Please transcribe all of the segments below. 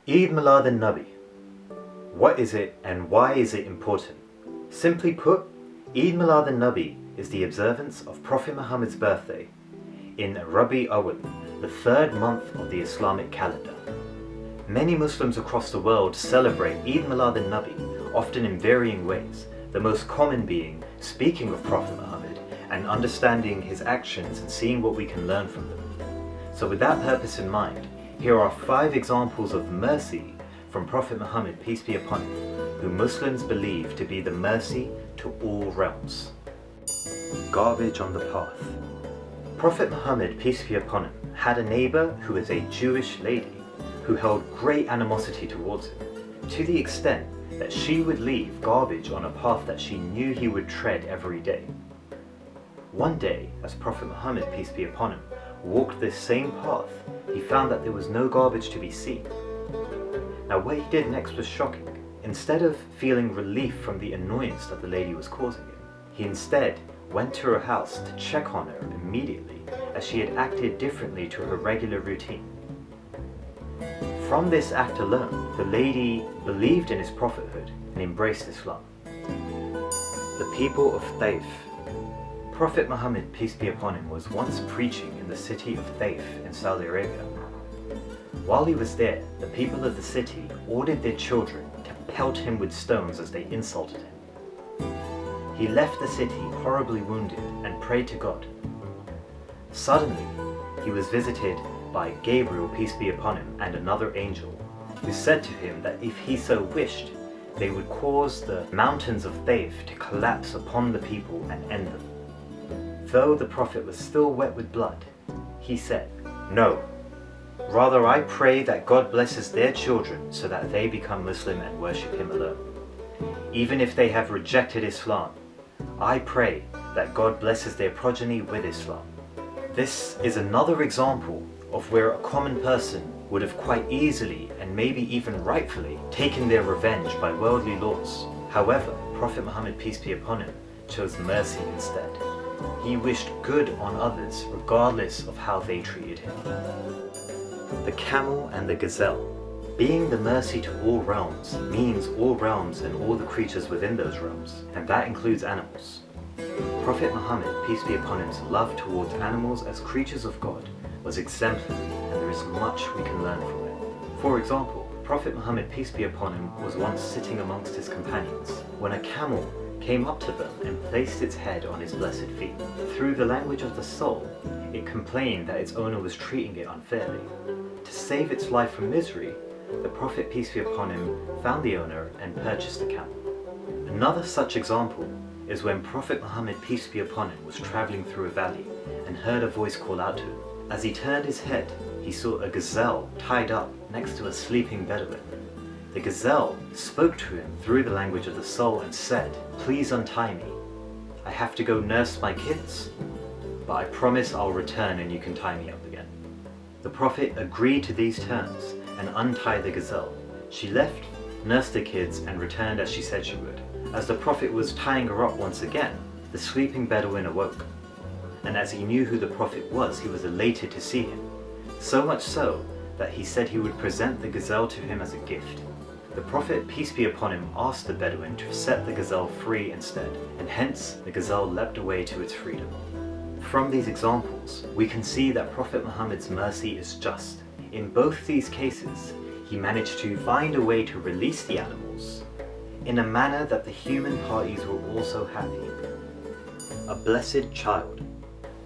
Eid Milad un-Nabi. What is it and why is it important? Simply put, Eid Milad un-Nabi is the observance of Prophet Muhammad's birthday in Rabi' Awal, the third month of the Islamic calendar. Many Muslims across the world celebrate Eid Milad un-Nabi, often in varying ways, the most common being speaking of Prophet Muhammad and understanding his actions and seeing what we can learn from them. So with that purpose in mind, here are 5 examples of mercy from Prophet Muhammad, peace be upon him, who Muslims believe to be the mercy to all realms. Garbage on the path. Prophet Muhammad, peace be upon him, had a neighbor who was a Jewish lady who held great animosity towards him, to the extent that she would leave garbage on a path that she knew he would tread every day. One day, as Prophet Muhammad, peace be upon him, walked this same path, he found that there was no garbage to be seen. Now what he did next was shocking. Instead of feeling relief from the annoyance that the lady was causing him, he instead went to her house to check on her immediately, as she had acted differently to her regular routine. From this act alone, the lady believed in his prophethood and embraced Islam. The people of Taif. Prophet Muhammad, peace be upon him, was once preaching in the city of Taif in Saudi Arabia. While he was there, the people of the city ordered their children to pelt him with stones as they insulted him. He left the city horribly wounded and prayed to God. Suddenly, he was visited by Gabriel, peace be upon him, and another angel, who said to him that if he so wished, they would cause the mountains of Taif to collapse upon the people and end them. Though the Prophet was still wet with blood, he said, "No, rather I pray that God blesses their children so that they become Muslim and worship Him alone. Even if they have rejected Islam, I pray that God blesses their progeny with Islam." This is another example of where a common person would have quite easily and maybe even rightfully taken their revenge by worldly laws. However, Prophet Muhammad, peace be upon him, chose mercy instead. He wished good on others regardless of how they treated him. The camel and the gazelle. Being the mercy to all realms means all realms and all the creatures within those realms, and that includes animals. Prophet Muhammad, peace be upon him's love towards animals as creatures of God was exemplary, and there is much we can learn from it. For example, Prophet Muhammad, peace be upon him, was once sitting amongst his companions when a camel came up to them and placed its head on his blessed feet. Through the language of the soul, it complained that its owner was treating it unfairly. To save its life from misery, the Prophet, peace be upon him, found the owner and purchased the camel. Another such example is when Prophet Muhammad, peace be upon him, was traveling through a valley and heard a voice call out to him. As he turned his head, he saw a gazelle tied up next to a sleeping Bedouin. The gazelle spoke to him through the language of the soul and said, "Please untie me. I have to go nurse my kids, but I promise I'll return and you can tie me up again." The Prophet agreed to these terms and untied the gazelle. She left, nursed the kids, and returned as she said she would. As the Prophet was tying her up once again, the sleeping Bedouin awoke. And as he knew who the Prophet was, he was elated to see him. So much so that he said he would present the gazelle to him as a gift. The Prophet, peace be upon him, asked the Bedouin to set the gazelle free instead, and hence the gazelle leapt away to its freedom. From these examples, we can see that Prophet Muhammad's mercy is just. In both these cases, he managed to find a way to release the animals in a manner that the human parties were also happy. A blessed child.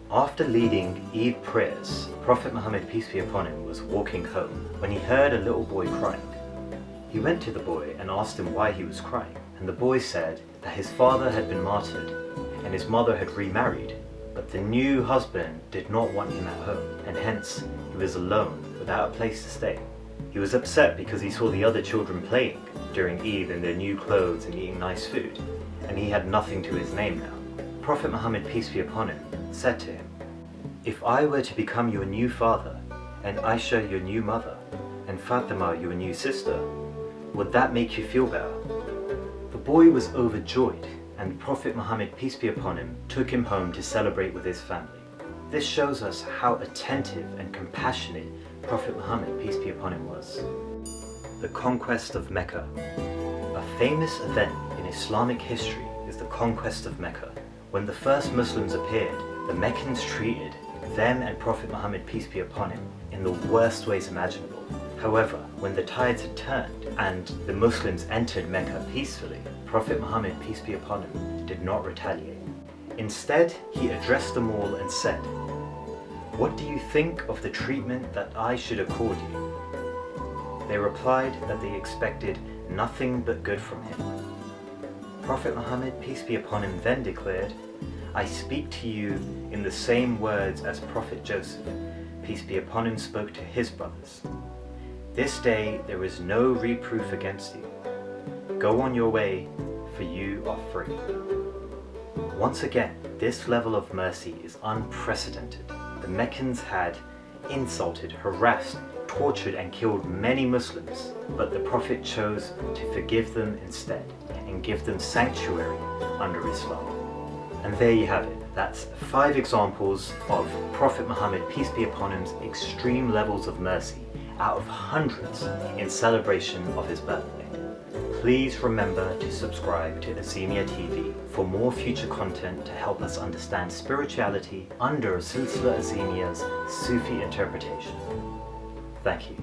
After leading Eid prayers, Prophet Muhammad, peace be upon him, was walking home when he heard a little boy crying. He went to the boy and asked him why he was crying, and the boy said that his father had been martyred and his mother had remarried, but the new husband did not want him at home, and hence he was alone without a place to stay. He was upset because he saw the other children playing during Eid in their new clothes and eating nice food, and he had nothing to his name now. Prophet Muhammad, peace be upon him, said to him, "If I were to become your new father, and Aisha your new mother, and Fatima your new sister, would that make you feel better?" The boy was overjoyed, and Prophet Muhammad, peace be upon him, took him home to celebrate with his family. This shows us how attentive and compassionate Prophet Muhammad, peace be upon him, was. The Conquest of Mecca. A famous event in Islamic history is the Conquest of Mecca. When the first Muslims appeared, the Meccans treated them and Prophet Muhammad, peace be upon him, in the worst ways imaginable. However, when the tides had turned and the Muslims entered Mecca peacefully, Prophet Muhammad, peace be upon him, did not retaliate. Instead, he addressed them all and said, "What do you think of the treatment that I should accord you?" They replied that they expected nothing but good from him. Prophet Muhammad, peace be upon him, then declared, "I speak to you in the same words as Prophet Joseph, peace be upon him, spoke to his brothers. This day there is no reproof against you. Go on your way, for you are free." Once again, this level of mercy is unprecedented. The Meccans had insulted, harassed, tortured and killed many Muslims, but the Prophet chose to forgive them instead and give them sanctuary under Islam. And there you have it. That's 5 examples of Prophet Muhammad, peace be upon him's extreme levels of mercy out of hundreds in celebration of his birthday. Please remember to subscribe to Azeemia TV for more future content to help us understand spirituality under Silsila Azeemia's Sufi interpretation. Thank you.